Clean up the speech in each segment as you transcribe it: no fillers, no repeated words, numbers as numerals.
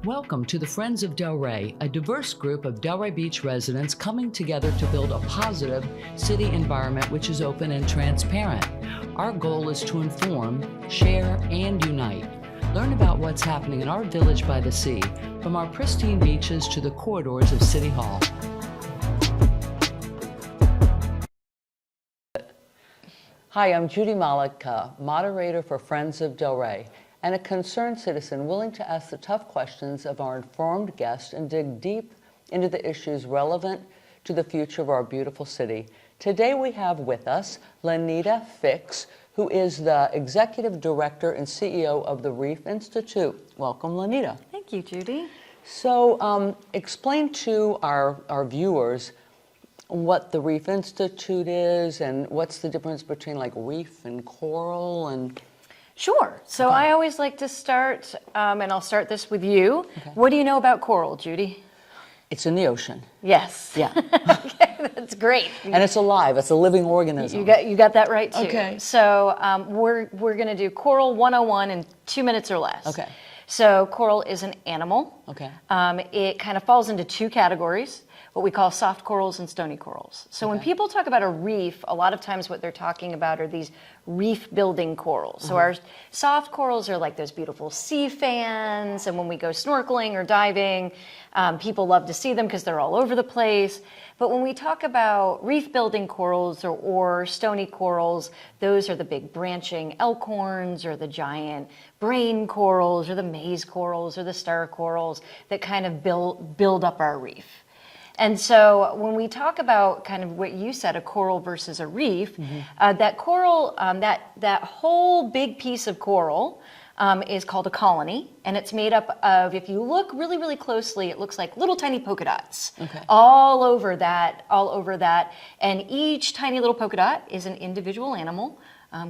Welcome to the Friends of Delray, a diverse group of Delray Beach residents coming together to build a positive city environment which is open and transparent. Our goal is to inform, share, and unite. Learn about what's happening in our village by the sea, from our pristine beaches to the corridors of City Hall. Hi, I'm Judy Mollica, moderator for Friends of Delray, and a concerned citizen willing to ask the tough questions of our informed guests and dig deep into the issues relevant to the future of our beautiful city. Today we have with us Leneita Fix, who is the Executive Director and CEO of the Reef Institute. Welcome, Leneita. Thank you, Judy. So explain to our viewers what the Reef Institute is and what's the difference between like reef and coral and... Sure. So I always like to start, and I'll start this with you. Okay. What do you know about coral, Judy? It's in the ocean. Yes. Yeah. Okay, that's great. And it's alive. It's a living organism. You got that right too. Okay. So we're going to do Coral 101 in 2 minutes or less. Okay. So coral is an animal. Okay. It kind of falls into two categories, what we call soft corals and stony corals. So when people talk about a reef, a lot of times what they're talking about are these reef building corals. So our soft corals are like those beautiful sea fans, and when we go snorkeling or diving, people love to see them because they're all over the place. But when we talk about reef building corals or stony corals, those are the big branching elkhorns or the giant brain corals or the maze corals or the star corals that kind of build up our reef. And so when we talk about kind of what you said, a coral versus a reef, that coral, that whole big piece of coral is called a colony, and it's made up of, if you look really, really closely, it looks like little tiny polka dots all over that, and each tiny little polka dot is an individual animal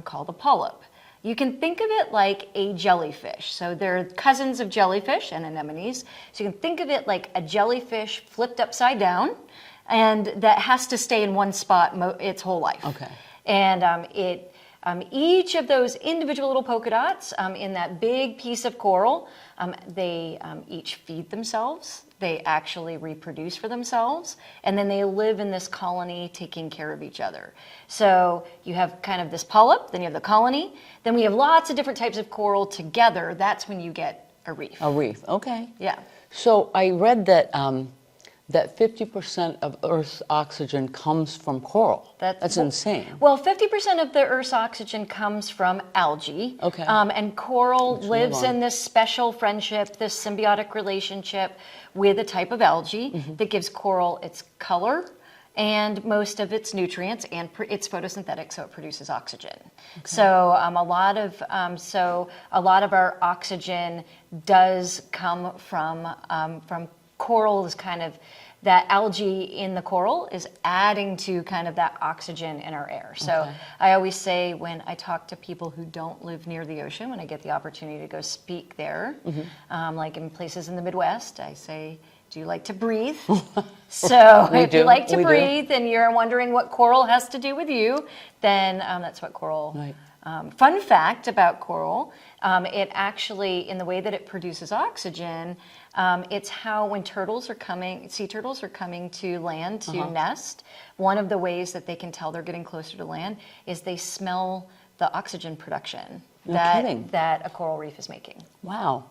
called a polyp. You can think of it like a jellyfish. So they're cousins of jellyfish and anemones. So you can think of it like a jellyfish flipped upside down, and that has to stay in one spot its whole life. Okay. And each of those individual little polka dots in that big piece of coral, they each feed themselves. They actually reproduce for themselves, and then they live in this colony taking care of each other. So you have kind of this polyp, then you have the colony, then we have lots of different types of coral together. That's when you get a reef. A reef, okay. Yeah. So I read that that 50% of Earth's oxygen comes from coral. That's insane. Well, 50% of the Earth's oxygen comes from algae. Okay. And coral lives in this special friendship, this symbiotic relationship with a type of algae that gives coral its color and most of its nutrients, and it's photosynthetic, so it produces oxygen. Okay. So a lot of our oxygen does come from coral. Is kind of that algae in the coral is adding to kind of that oxygen in our air. So I always say, when I talk to people who don't live near the ocean, when I get the opportunity to go speak there, like in places in the Midwest, I say, do you like to breathe? So if you like to breathe and you're wondering what coral has to do with you, then that's what coral... Right. Fun fact about coral, it actually, in the way that it produces oxygen, it's how when sea turtles are coming to land to nest, one of the ways that they can tell they're getting closer to land is they smell the oxygen production that a coral reef is making. Wow.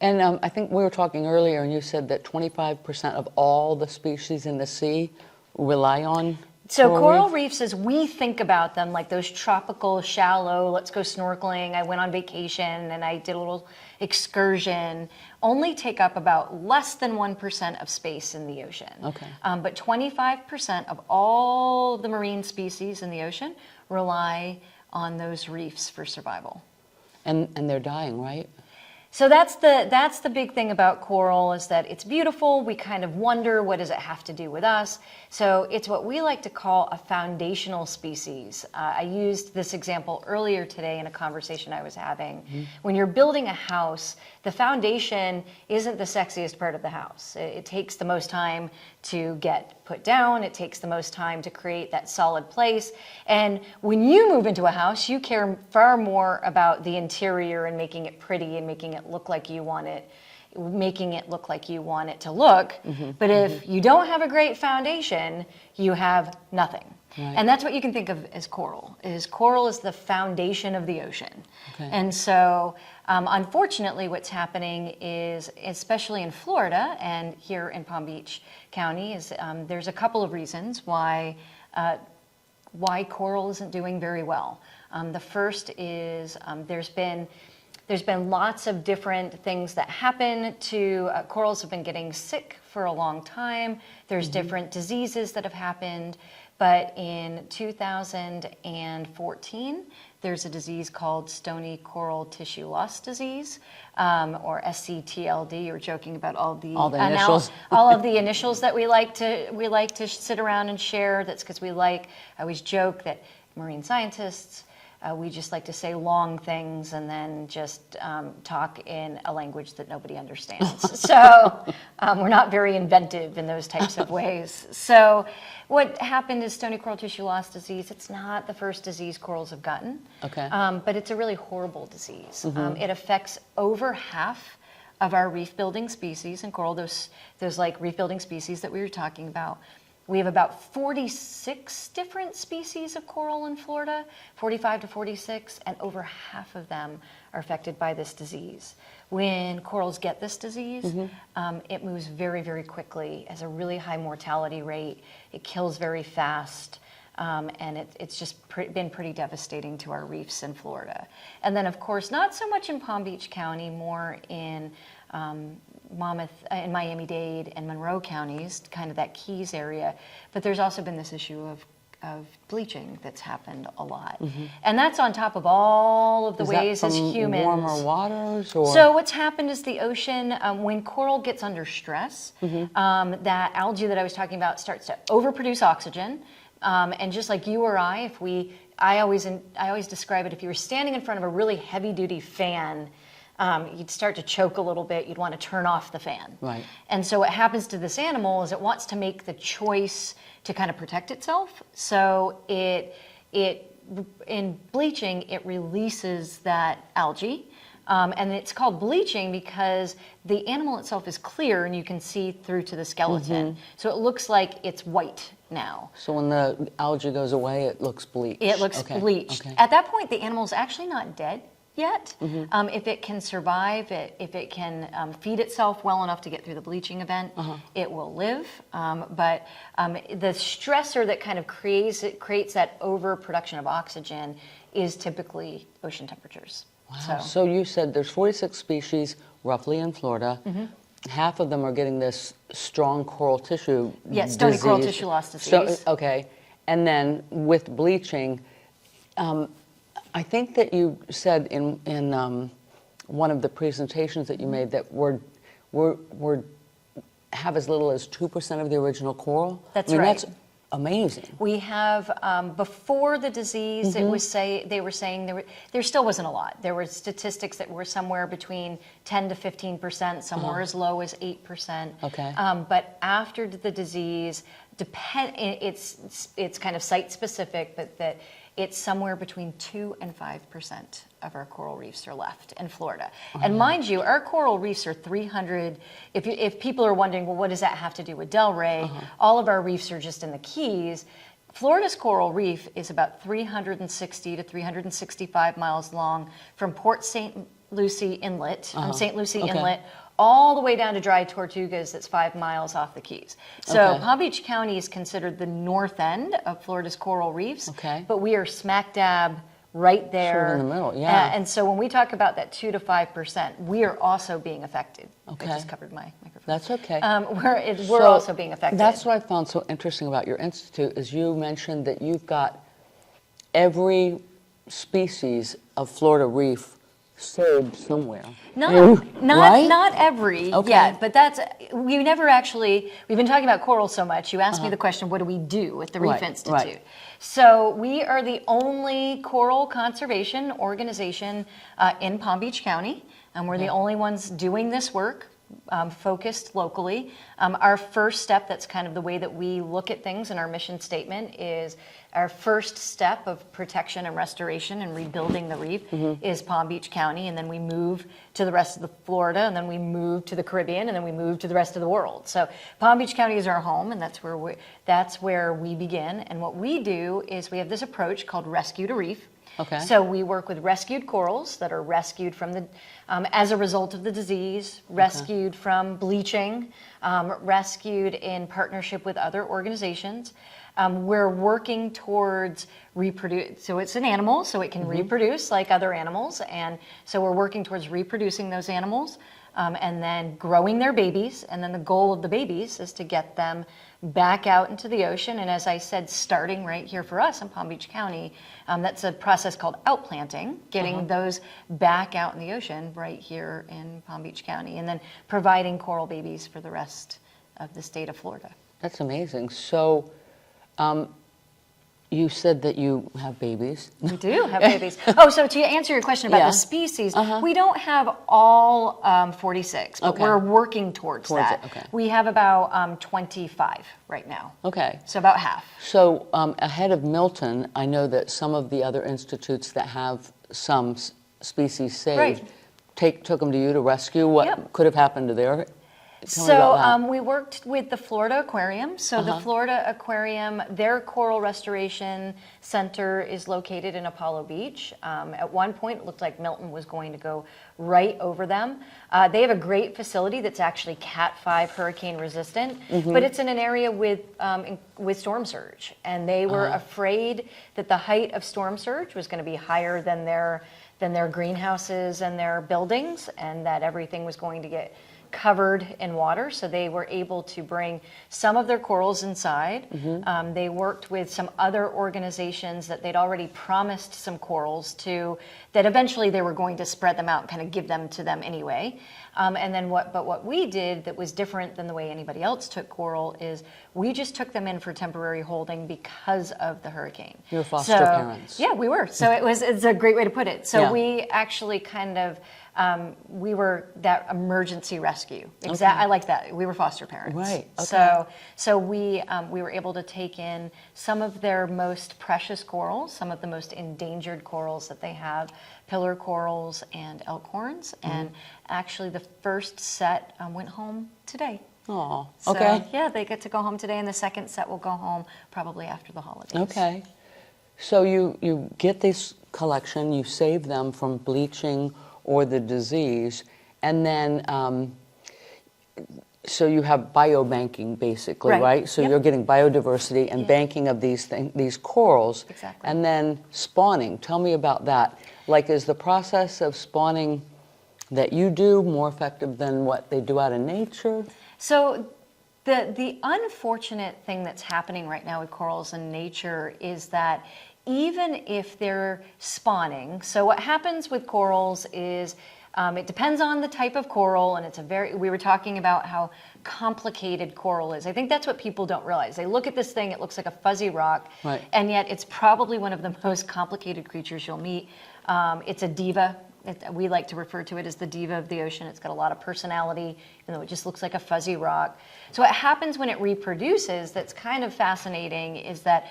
And I think we were talking earlier, and you said that 25% of all the species in the sea rely on coral reefs, as we think about them, like those tropical, shallow, let's go snorkeling, I went on vacation and I did a little excursion, only take up about less than 1% of space in the ocean. Okay. But 25% of all the marine species in the ocean rely on those reefs for survival. And they're dying, right? So that's the big thing about coral, is that it's beautiful. We kind of wonder, what does it have to do with us? So it's what we like to call a foundational species. I used this example earlier today in a conversation I was having. When you're building a house, the foundation isn't the sexiest part of the house. It takes the most time to get put down. It takes the most time to create that solid place. And when you move into a house, you care far more about the interior and making it pretty and making it it look like you want it, making it look like you want it to look. But if you don't have a great foundation, you have nothing. Right. And that's what you can think of as coral. Coral is the foundation of the ocean. Okay. And so, unfortunately, what's happening is, especially in Florida and here in Palm Beach County, is there's a couple of reasons why coral isn't doing very well. The first is there's been lots of different things that happen to corals. Have been getting sick for a long time. There's different diseases that have happened. But in 2014, there's a disease called stony coral tissue loss disease, or SCTLD. You're joking about all the initials, all of the initials that we like to sit around and share. That's because I always joke that marine scientists, we just like to say long things and then just talk in a language that nobody understands. So we're not very inventive in those types of ways. So what happened is stony coral tissue loss disease. It's not the first disease corals have gotten, but it's a really horrible disease. It affects over half of our reef building species in coral, those like reef building species that we were talking about. We have about 46 different species of coral in Florida, 45 to 46, and over half of them are affected by this disease. When corals get this disease, it moves very, very quickly, has a really high mortality rate, it kills very fast, and it's just been pretty devastating to our reefs in Florida. And then, of course, not so much in Palm Beach County, more in Monmouth and Miami-Dade and Monroe counties, kind of that Keys area. But there's also been this issue of bleaching that's happened a lot. And that's on top of all of the ways as humans. Warmer waters? Or? So what's happened is the ocean, when coral gets under stress, that algae that I was talking about starts to overproduce oxygen. And just like you or I always describe it, if you were standing in front of a really heavy-duty fan, you'd start to choke a little bit. You'd want to turn off the fan. Right. And so what happens to this animal is it wants to make the choice to kind of protect itself. So in bleaching, it releases that algae. And it's called bleaching because the animal itself is clear and you can see through to the skeleton. So it looks like it's white now. So when the algae goes away, it looks bleached. It looks bleached. At that point, the animal's actually not dead yet. If it can survive, if it can feed itself well enough to get through the bleaching event, it will live. But the stressor that kind of creates that overproduction of oxygen is typically ocean temperatures. Wow. So you said there's 46 species roughly in Florida. Half of them are getting this strong coral tissue disease. Stony coral tissue loss disease. And then with bleaching, I think that you said in one of the presentations that you made that we're have as little as 2% of the original coral. That's right. That's amazing. We have before the disease, they were saying there still wasn't a lot. There were statistics that were somewhere between 10 to 15%, some were as low as 8%. Okay. But after the disease, it's kind of site specific, but that it's somewhere between 2 and 5% of our coral reefs are left in Florida. And mind you, our coral reefs are 300. If people are wondering, well, what does that have to do with Delray? All of our reefs are just in the Keys. Florida's coral reef is about 360 to 365 miles long from Port St. Lucie Inlet, St. Lucie Inlet, all the way down to Dry Tortugas, that's 5 miles off the Keys. So Palm Beach County is considered the north end of Florida's coral reefs, but we are smack dab right there. Sort of in the middle, yeah. And so when we talk about that 2 to 5%, we are also being affected. I just covered my microphone. That's okay. We're also being affected. That's what I found so interesting about your institute is you mentioned that you've got every species of Florida reef saved somewhere. Not every yet, but we've been talking about coral so much. You asked me the question, what do we do at the Reef Institute? Right. So we are the only coral conservation organization in Palm Beach County, and we're the only ones doing this work. focused locally. Our first step, that's kind of the way that we look at things in our mission statement, is our first step of protection and restoration and rebuilding the reef is Palm Beach County, and then we move to the rest of the Florida, and then we move to the Caribbean, and then we move to the rest of the world. So Palm Beach County is our home, and that's where we begin. And what we do is we have this approach called Rescue to Reef. Okay. So we work with rescued corals that are rescued from the, as a result of the disease, rescued from bleaching, rescued in partnership with other organizations. We're working towards reproduce. So it's an animal, so it can reproduce like other animals, and so we're working towards reproducing those animals, and then growing their babies. And then the goal of the babies is to get them back out into the ocean. And as I said, starting right here for us in Palm Beach County, that's a process called outplanting, getting those back out in the ocean right here in Palm Beach County, and then providing coral babies for the rest of the state of Florida. That's amazing. So you said that you have babies. We do have babies. Oh, so to answer your question about the species, we don't have all 46, but we're working towards that. Okay. We have about 25 right now. Okay. So about half. So ahead of Milton, I know that some of the other institutes that have some species saved took them to you to rescue. What could have happened to their? So we worked with the Florida Aquarium. So the Florida Aquarium, their coral restoration center is located in Apollo Beach. At one point, it looked like Milton was going to go right over them. They have a great facility that's actually Cat 5 hurricane resistant, but it's in an area with storm surge. And they were afraid that the height of storm surge was going to be higher than their greenhouses and their buildings, and that everything was going to get covered in water, so they were able to bring some of their corals inside. They worked with some other organizations that they'd already promised some corals to, that eventually they were going to spread them out and kind of give them to them anyway. And then what we did that was different than the way anybody else took coral is we just took them in for temporary holding because of the hurricane. Your foster parents. Yeah, we were. So it's a great way to put it. So we actually kind of we were that emergency rescue. I like that. We were foster parents. Right. Okay. So we were able to take in some of their most precious corals, some of the most endangered corals that they have, pillar corals and elkhorns, and actually the first set went home today. Oh, so, okay. Yeah, they get to go home today, and the second set will go home probably after the holidays. Okay. So you get this collection, you save them from bleaching or the disease, and then so you have biobanking basically, right? So you're getting biodiversity and banking of these corals, and then spawning. Tell me about that. Like, is the process of spawning that you do more effective than what they do out in nature? So the unfortunate thing that's happening right now with corals in nature is that even if they're spawning, so what happens with corals is it depends on the type of coral, and we were talking about how complicated coral is. I think that's what people don't realize. They look at this thing, it looks like a fuzzy rock, and yet it's probably one of the most complicated creatures you'll meet. It's a diva. We like to refer to it as the diva of the ocean. It's got a lot of personality, even though it just looks like a fuzzy rock. So what happens when it reproduces that's kind of fascinating is that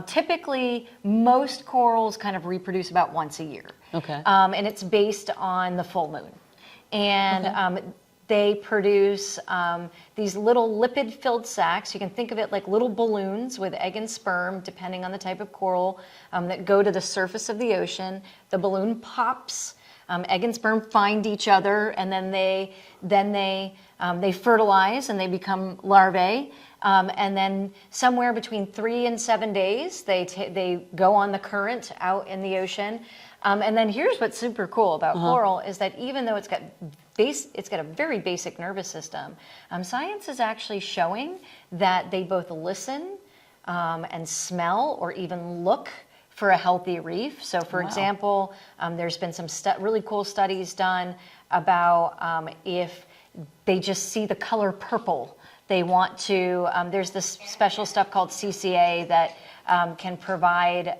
typically most corals kind of reproduce about once a year. Okay. And it's based on the full moon. And they produce these little lipid-filled sacs. You can think of it like little balloons with egg and sperm, depending on the type of coral, that go to the surface of the ocean. The balloon pops. Egg and sperm find each other, and then they fertilize and they become larvae. And then somewhere between 3 and 7 days, they go on the current out in the ocean. And then here's what's super cool about coral is that even though it's got a very basic nervous system, science is actually showing that they both listen and smell or even look for a healthy reef. So for example, there's been some really cool studies done about if they just see the color purple, they want to, there's this special stuff called CCA that can provide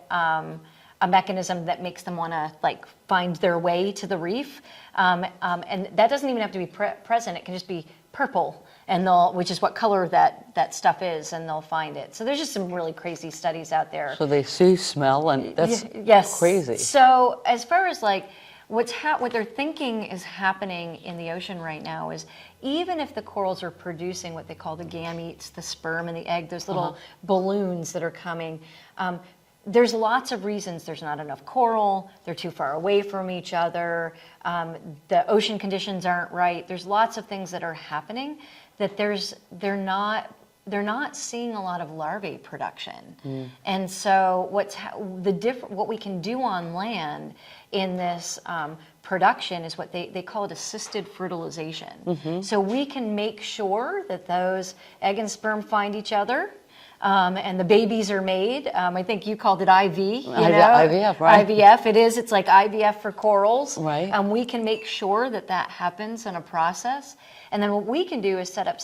a mechanism that makes them want to like find their way to the reef. And that doesn't even have to be present. It can just be purple, and which is what color that stuff is, and they'll find it. So there's just some really crazy studies out there. So they see, smell, and that's yes. crazy. So as far as like what they're thinking is happening in the ocean right now is, even if the corals are producing what they call the gametes, the sperm and the egg, those little balloons that are coming, there's lots of reasons. There's not enough coral, they're too far away from each other, the ocean conditions aren't right. There's lots of things that are happening that they're not seeing a lot of larvae production. And so what we can do on land in this production is what they call it assisted fertilization. So we can make sure that those egg and sperm find each other, and the babies are made. I think you called it IV. IVF, right? IVF, it is. It's like IVF for corals. Right. And we can make sure that happens in a process. And then what we can do is set up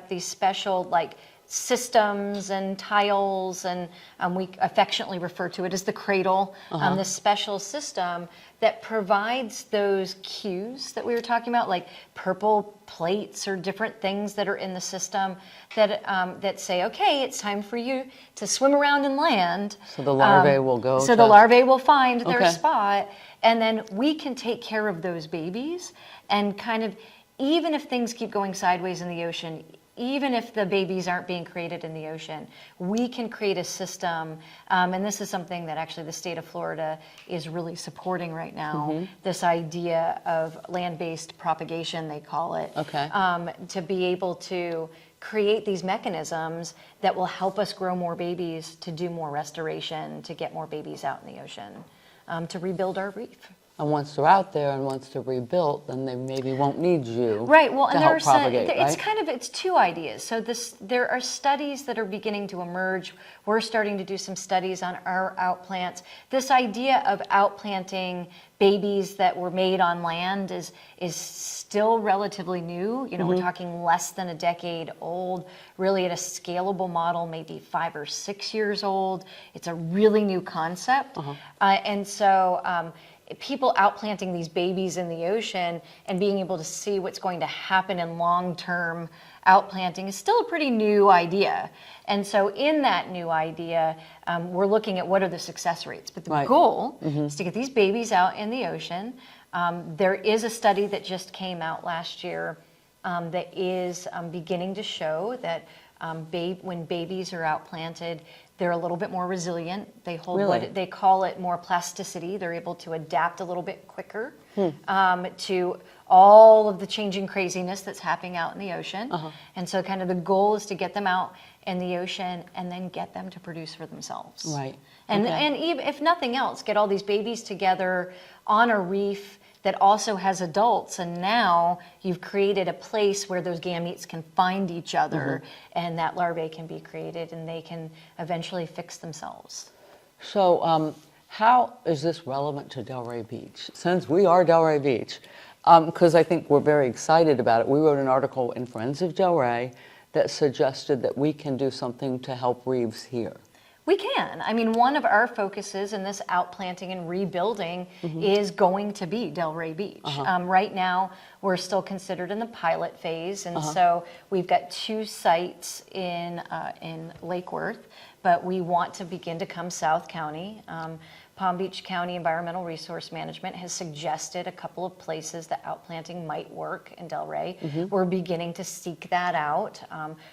these special like systems and tiles, and we affectionately refer to it as the cradle, this special system that provides those cues that we were talking about, like purple plates or different things that are in the system that say, okay, it's time for you to swim around and land. So the larvae will go. So the larvae will find their spot, and then we can take care of those babies, and kind of, even if things keep going sideways in the ocean, even if the babies aren't being created in the ocean, we can create a system, and this is something that actually the state of Florida is really supporting right now, this idea of land-based propagation, they call it, to be able to create these mechanisms that will help us grow more babies, to do more restoration, to get more babies out in the ocean, to rebuild our reef. And once they're out there and once they're rebuilt, then they maybe won't need you. Right. Well, and help propagate, it's two ideas. So there are studies that are beginning to emerge. We're starting to do some studies on our outplants. This idea of outplanting babies that were made on land is still relatively new. You know, we're talking less than a decade old, really at a scalable model, maybe 5 or 6 years old. It's a really new concept. And so people outplanting these babies in the ocean and being able to see what's going to happen in long-term outplanting is still a pretty new idea. And so in that new idea, we're looking at what are the success rates. But the goal is to get these babies out in the ocean. There is a study that just came out last year that is beginning to show that when babies are outplanted, they're a little bit more resilient. They hold what they call it more plasticity. They're able to adapt a little bit quicker to all of the changing craziness that's happening out in the ocean. And so kind of the goal is to get them out in the ocean and then get them to produce for themselves. Right. And even if nothing else, get all these babies together on a reef that also has adults, and now you've created a place where those gametes can find each other, and that larvae can be created, and they can eventually fix themselves. So how is this relevant to Delray Beach? Since we are Delray Beach, because I think we're very excited about it. We wrote an article in Friends of Delray that suggested that we can do something to help reefs here. We can. I mean, one of our focuses in this outplanting and rebuilding is going to be Delray Beach. Right now, we're still considered in the pilot phase, and so we've got 2 sites in Lake Worth, but we want to begin to come South County. Palm Beach County Environmental Resource Management has suggested a couple of places that outplanting might work in Delray. We're beginning to seek that out.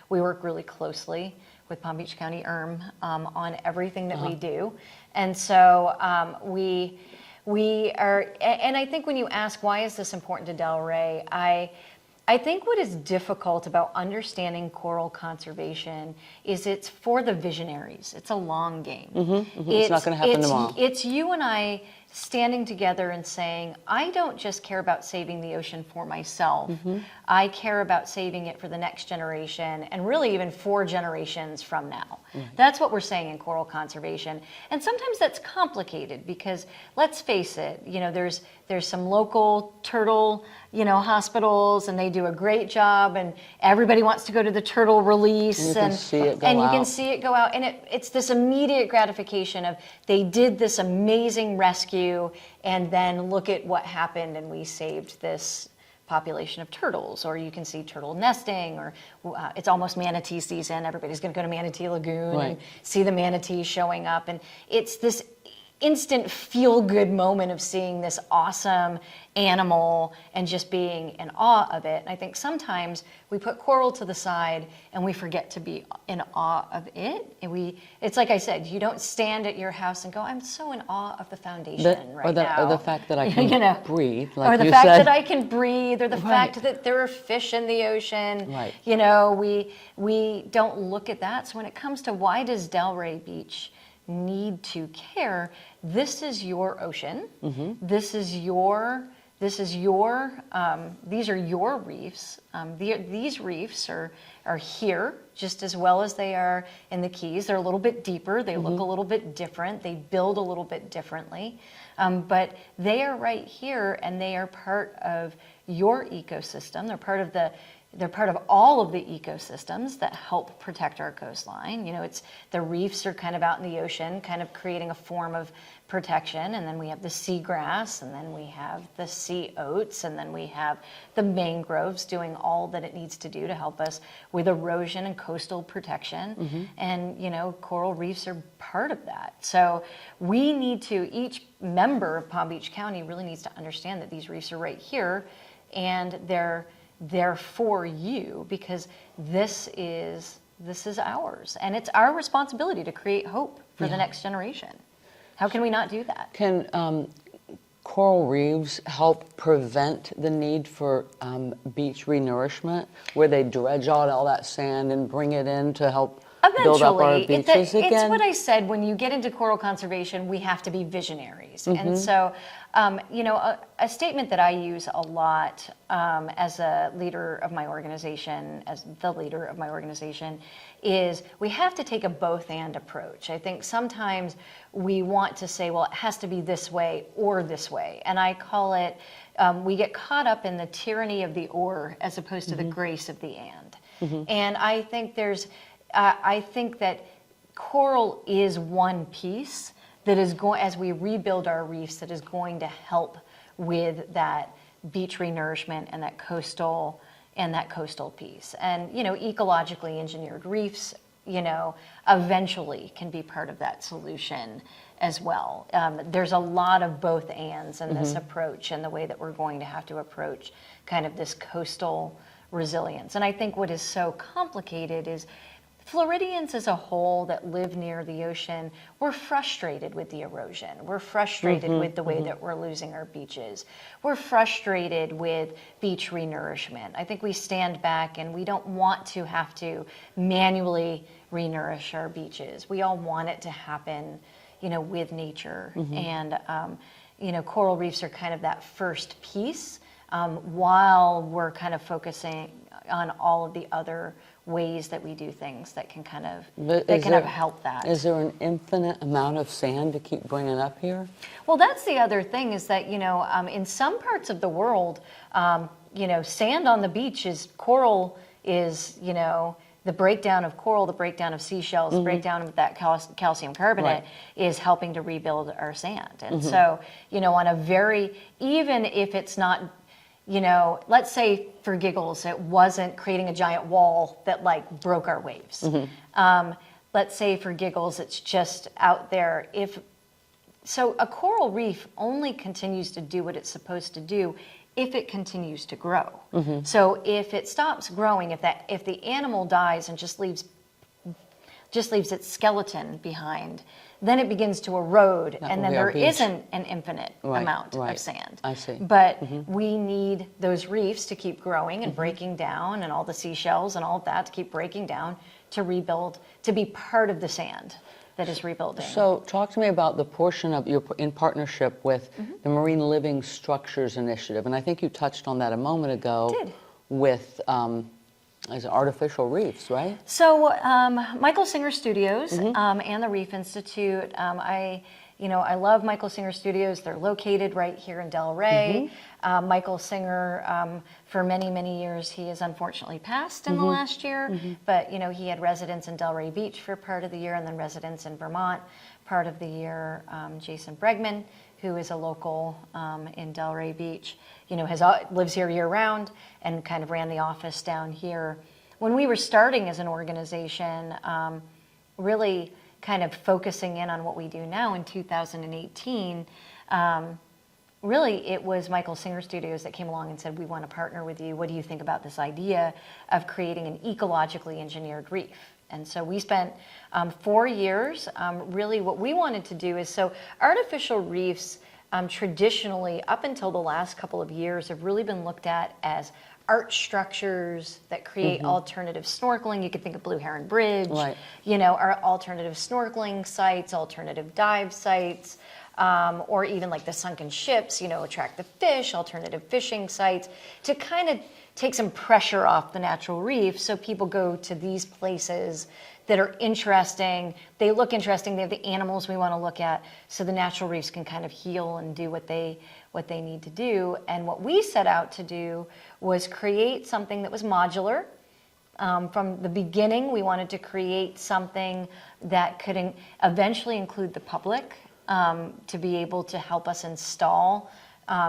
We work really closely with Palm Beach County on everything that we do. And so we are, and I think when you ask why is this important to Delray, I think what is difficult about understanding coral conservation is it's for the visionaries. It's a long game. It's not going to happen tomorrow. It's you and I standing together and saying, I don't just care about saving the ocean for myself. I care about saving it for the next generation, and really even 4 generations from now. That's what we're saying in coral conservation. And sometimes that's complicated because, let's face it, you know, there's some local turtle, hospitals, and they do a great job, and everybody wants to go to the turtle release, and you can see it go and you out. can see it go out, and it's this immediate gratification of they did this amazing rescue, and then look at what happened, and we saved this population of turtles. Or you can see turtle nesting, or it's almost manatee season. Everybody's going to go to Manatee Lagoon and see the manatees showing up, and it's this instant feel-good moment of seeing this awesome animal and just being in awe of it. And I think sometimes we put coral to the side and we forget to be in awe of it. And it's like I said, you don't stand at your house and go, I'm so in awe of the foundation right now. Or the fact that I can breathe, like or the you fact said. that I can breathe, or the fact that there are fish in the ocean. Right. We don't look at that. So when it comes to why does Delray Beach need to care, this is your ocean. These are your reefs. These reefs are here just as well as they are in the Keys. They're a little bit deeper. They look a little bit different. They build a little bit differently. But they are right here, and they are part of your ecosystem. They're part of all of the ecosystems that help protect our coastline. The reefs are kind of out in the ocean, kind of creating a form of protection, and then we have the seagrass, and then we have the sea oats, and then we have the mangroves doing all that it needs to do to help us with erosion and coastal protection. And coral reefs are part of that. So each member of Palm Beach County really needs to understand that these reefs are right here, and they're for you, because this is ours, and it's our responsibility to create hope for the next generation. How can we not do that? Can coral reefs help prevent the need for beach renourishment, where they dredge out all that sand and bring it in to help build up our beaches again? It's what I said, when you get into coral conservation, we have to be visionaries. And so, a statement that I use a lot as the leader of my organization, is we have to take a both-and approach. I think sometimes we want to say, well, it has to be this way or this way. And I call it, we get caught up in the tyranny of the or as opposed to the grace of the and. And I think I think that coral is one piece that is going, as we rebuild our reefs, that is going to help with that beach renourishment and that coastal piece. And ecologically engineered reefs, eventually can be part of that solution as well. There's a lot of both ands in this approach, and the way that we're going to have to approach kind of this coastal resilience. And I think what is so complicated is Floridians as a whole that live near the ocean, we're frustrated with the erosion. We're frustrated with the way that we're losing our beaches. We're frustrated with beach renourishment. I think we stand back and we don't want to have to manually renourish our beaches. We all want it to happen, with nature. And, coral reefs are kind of that first piece, while we're kind of focusing on all of the other ways that we do things that can kind of help that. Is there an infinite amount of sand to keep bringing up here? Well, that's the other thing, is that in some parts of the world, sand on the beach coral is the breakdown of coral, the breakdown of seashells, the breakdown of that calcium carbonate is helping to rebuild our sand. And so on a even if it's not, let's say for giggles, it wasn't creating a giant wall that broke our waves. Let's say for giggles, it's just out there. So a coral reef only continues to do what it's supposed to do if it continues to grow. So if it stops growing, if the animal dies and just leaves its skeleton behind, then it begins to erode, and then there isn't an infinite amount of sand. I see. But we need those reefs to keep growing and breaking down, and all the seashells and all of that to keep breaking down, to rebuild, to be part of the sand that is rebuilding. So talk to me about the portion of your in partnership with the Marine Living Structures Initiative, and I think you touched on that a moment ago. I did. With artificial reefs, right? So Michael Singer Studios and the Reef Institute, I love Michael Singer Studios. They're located right here in Delray. Michael Singer, for many, many years, he has unfortunately passed in the last year, but he had residence in Delray Beach for part of the year and then residence in Vermont part of the year. Jason Bregman, who is a local in Delray Beach, lives here year round and kind of ran the office down here. When we were starting as an organization, really kind of focusing in on what we do now in 2018, really it was Michael Singer Studios that came along and said, we want to partner with you. What do you think about this idea of creating an ecologically engineered reef? And so we spent 4 years. Really what we wanted to do is, so artificial reefs traditionally, up until the last couple of years, have really been looked at as arch structures that create alternative snorkeling. You could think of Blue Heron Bridge, right. Our alternative snorkeling sites, alternative dive sites, or even like the sunken ships, attract the fish, alternative fishing sites, to kind of take some pressure off the natural reef, so people go to these places that are interesting. They look interesting. They have the animals we want to look at, so the natural reefs can kind of heal and do what they need to do. And what we set out to do was create something that was modular. From the beginning, we wanted to create something that could eventually include the public, to be able to help us install.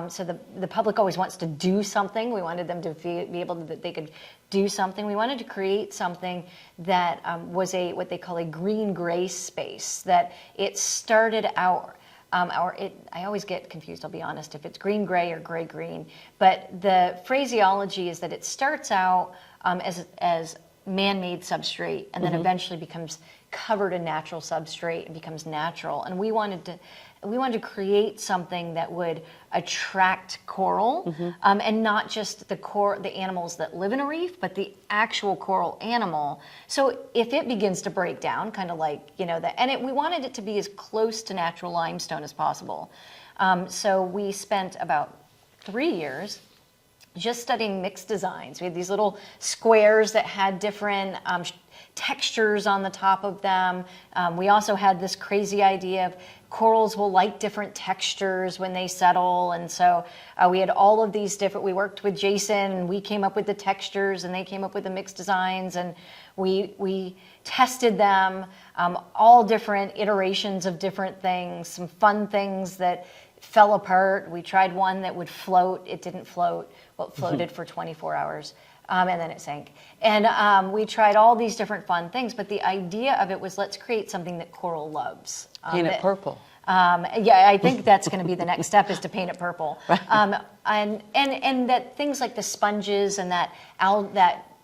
So the public always wants to do something. We wanted them to be able to, that they could do something. We wanted to create something that was what they call a green-gray space, that it started out, I always get confused, I'll be honest, if it's green-gray or gray-green, but the phraseology is that it starts out as man-made substrate and then eventually becomes covered in natural substrate and becomes natural. And we wanted to create something that would attract coral, and not just the animals that live in a reef, but the actual coral animal. So if it begins to break down, kind of like, we wanted it to be as close to natural limestone as possible. So we spent about 3 years just studying mixed designs. We had these little squares that had different textures on the top of them. We also had this crazy idea of corals will like different textures when they settle, and so we had all of these different, we worked with Jason and we came up with the textures and they came up with the mixed designs, and we tested them, all different iterations of different things, some fun things that fell apart. We tried one that would float, it didn't float, well, it floated for 24 hours. And then it sank. And we tried all these different fun things, but the idea of it was, let's create something that coral loves. Paint it purple. Yeah, I think that's going to be the next step, is to paint it purple. And that things like the sponges and that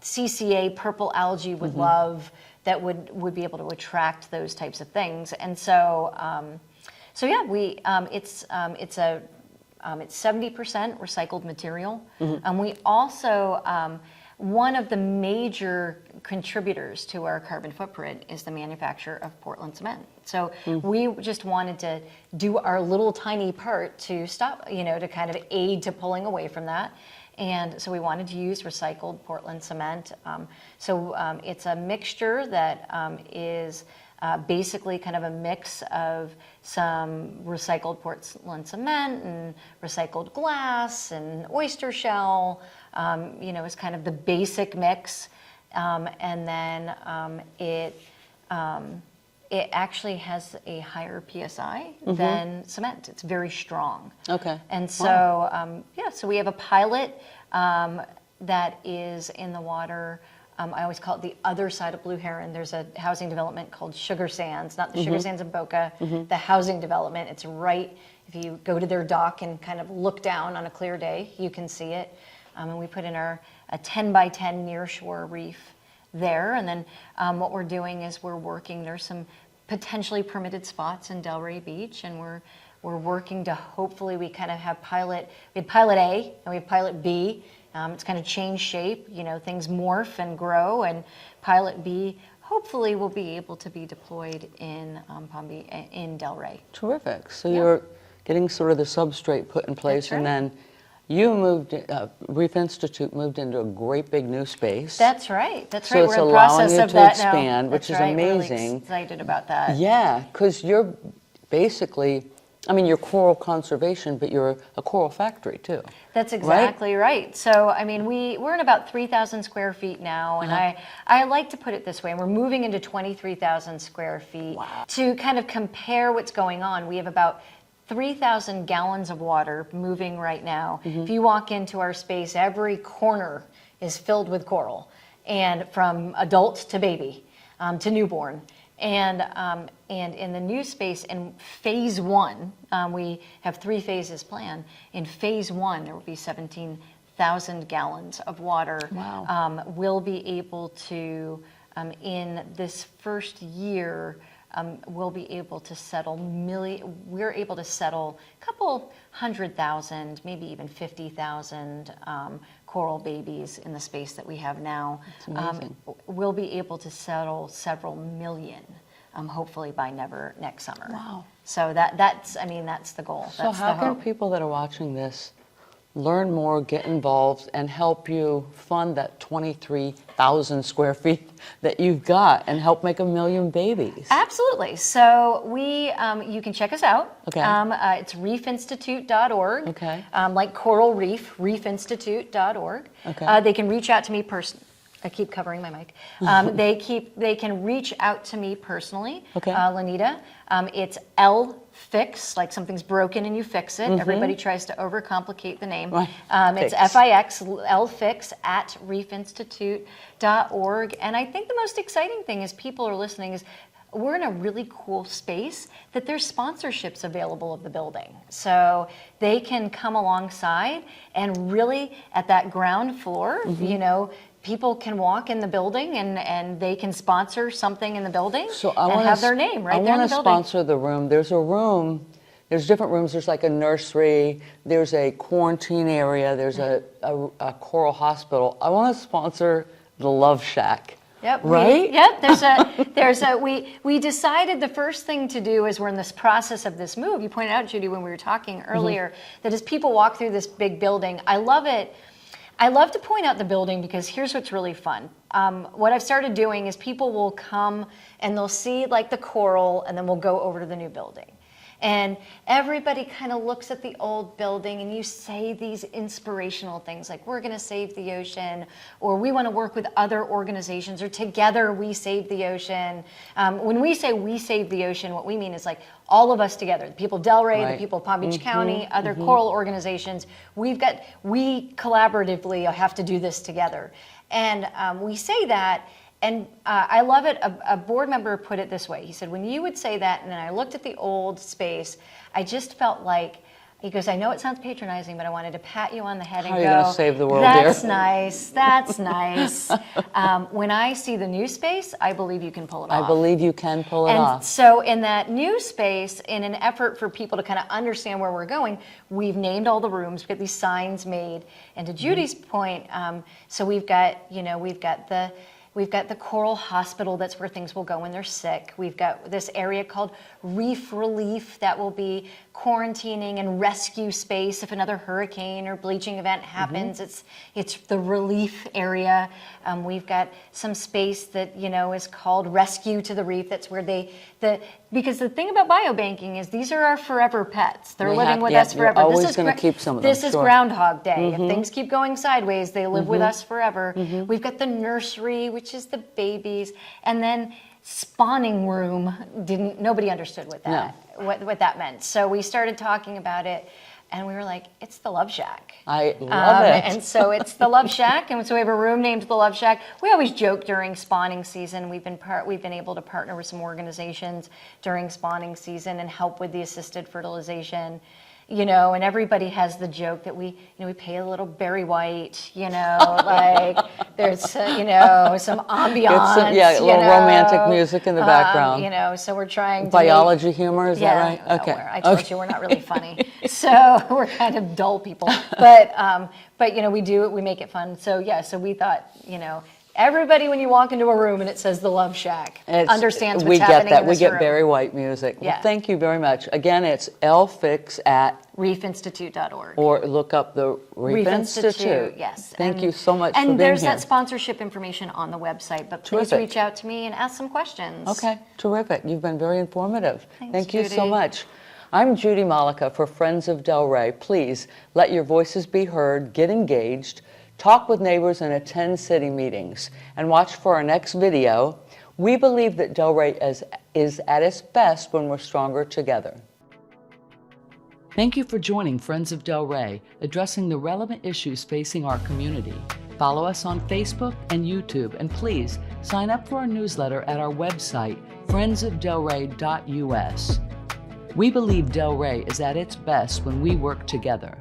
CCA purple algae would love, that would be able to attract those types of things. And so, yeah, it's 70% recycled material. And we also, one of the major contributors to our carbon footprint is the manufacture of Portland cement. So we just wanted to do our little tiny part to stop, to kind of aid to pulling away from that. And so we wanted to use recycled Portland cement. It's a mixture that is basically kind of a mix of some recycled Portland cement and recycled glass and oyster shell, is kind of the basic mix. And then it actually has a higher PSI than cement. It's very strong. Okay. And so, so we have a pilot that is in the water. I always call it the other side of Blue Heron. There's a housing development called Sugar Sands, not the Sugar Sands in Boca, the housing development. It's right, if you go to their dock and kind of look down on a clear day, you can see it. And we put in a 10 by 10 nearshore reef there. And then what we're doing is we're working, there's some potentially permitted spots in Delray Beach, and we're working to, hopefully we kind of have we have pilot A and we have pilot B. It's kind of changed shape, things morph and grow, and pilot B hopefully will be able to be deployed in Palm Beach, in Delray. Terrific. So you're getting sort of the substrate put in place. That's right. And then you moved, Reef Institute moved into a great big new space. That's right. That's So right. it's We're in the allowing process you of to that expand, now. which That's is right. We're really amazing. excited about that. Yeah, because you're basically, I mean, you're coral conservation, but you're a coral factory too. That's exactly right. So, I mean, we're in about 3,000 square feet now, and I like to put it this way, and we're moving into 23,000 square feet. Wow. To kind of compare what's going on. We have about 3,000 gallons of water moving right now. If you walk into our space, every corner is filled with coral, and from adult to baby, to newborn. And in the new space, in phase one, we have 3 phases planned. In phase one, there will be 17,000 gallons of water. Wow. We'll be able to, in this first year, we'll be able to settle we're able to settle a couple 100,000, maybe even 50,000 coral babies in the space that we have now. That's amazing. We'll be able to settle several million, hopefully by next summer. Wow. So that's the goal. So That's how the can hope. people that are watching this learn more, get involved, and help you fund that 23,000 square feet that you've got and help make 1 million babies? Absolutely. So you can check us out. Okay. It's reefinstitute.org. Okay. Like coral reef, reefinstitute.org. Okay. They can reach out to me personally. I keep covering my mic. They can reach out to me personally. Okay. Leneita. It's Fix, like something's broken and you fix it. Everybody tries to overcomplicate the name. Right. It's Fix. FIX, Fix at reefinstitute.org. And I think the most exciting thing is people are listening is we're in a really cool space that there's sponsorships available of the building. So they can come alongside and really at that ground floor, people can walk in the building and they can sponsor something in the building and have their name right there in the building. I want to sponsor the room. There's different rooms. There's like a nursery, there's a quarantine area, there's a coral hospital. I want to sponsor the Love Shack. Yep. Right? We decided the first thing to do is we're in this process of this move. You pointed out, Judy, when we were talking earlier, that as people walk through this big building, I love it. I love to point out the building because here's what's really fun. What I've started doing is people will come and they'll see like the coral and then we'll go over to the new building. And everybody kind of looks at the old building and you say these inspirational things like we're going to save the ocean or we want to work with other organizations or together we save the ocean. When we say we save the ocean, what we mean is like all of us together, the people of Delray, Right. the people of Palm Beach County, other coral organizations, we collaboratively have to do this together. And we say that. And I love it. A board member put it this way. He said, when you would say that, and then I looked at the old space, I just felt like, he goes, I know it sounds patronizing, but I wanted to pat you on the head and How go, are you going to save the world, that's dear? nice, that's nice. When I see the new space, I believe you can pull it off. I believe you can pull it And off. so in that new space, in an effort for people to kind of understand where we're going, we've named all the rooms, we've got these signs made. And to Judy's point, so we've got the coral hospital, that's where things will go when they're sick. We've got this area called reef relief that will be quarantining and rescue space if another hurricane or bleaching event happens. It's the relief area. We've got some space that is called Rescue to the Reef. That's where because the thing about biobanking is these are our forever pets. They're living with us forever. You're always going to keep some of them. This is Groundhog Day. If things keep going sideways, they live with us forever. We've got the nursery, which is the babies, and then spawning room. Nobody understood what that meant. So we started talking about it, and we were like, it's the Love Shack. I love it. And so it's the Love Shack, and so we have a room named the Love Shack. We always joke during spawning season. We've been able to partner with some organizations during spawning season and help with the assisted fertilization. And everybody has the joke that we pay a little Barry White, like there's, some ambiance. A little romantic music in the background. So we're trying to Biology humor, is that right? Okay. I told you we're not really funny. So we're kind of dull people. But we make it fun. So we thought, Everybody, when you walk into a room and it says the Love Shack, understands what's happening We get that. in this We get room. very white music. Yeah. Well, thank you very much. Again, it's lfix at reefinstitute.org. or look up the Reef Institute. Yes. Thank you so much for being And there's here. that sponsorship information on the website, but please Terrific. reach out to me and ask some questions. Okay, terrific. You've been very informative. Thanks, Thank you so Judy. much. I'm Judy Mollica for Friends of Delray. Please let your voices be heard, get engaged, talk with neighbors, and attend city meetings. And watch for our next video. We believe that Delray is at its best when we're stronger together. Thank you for joining Friends of Delray, addressing the relevant issues facing our community. Follow us on Facebook and YouTube, and please sign up for our newsletter at our website, friendsofdelray.us. We believe Delray is at its best when we work together.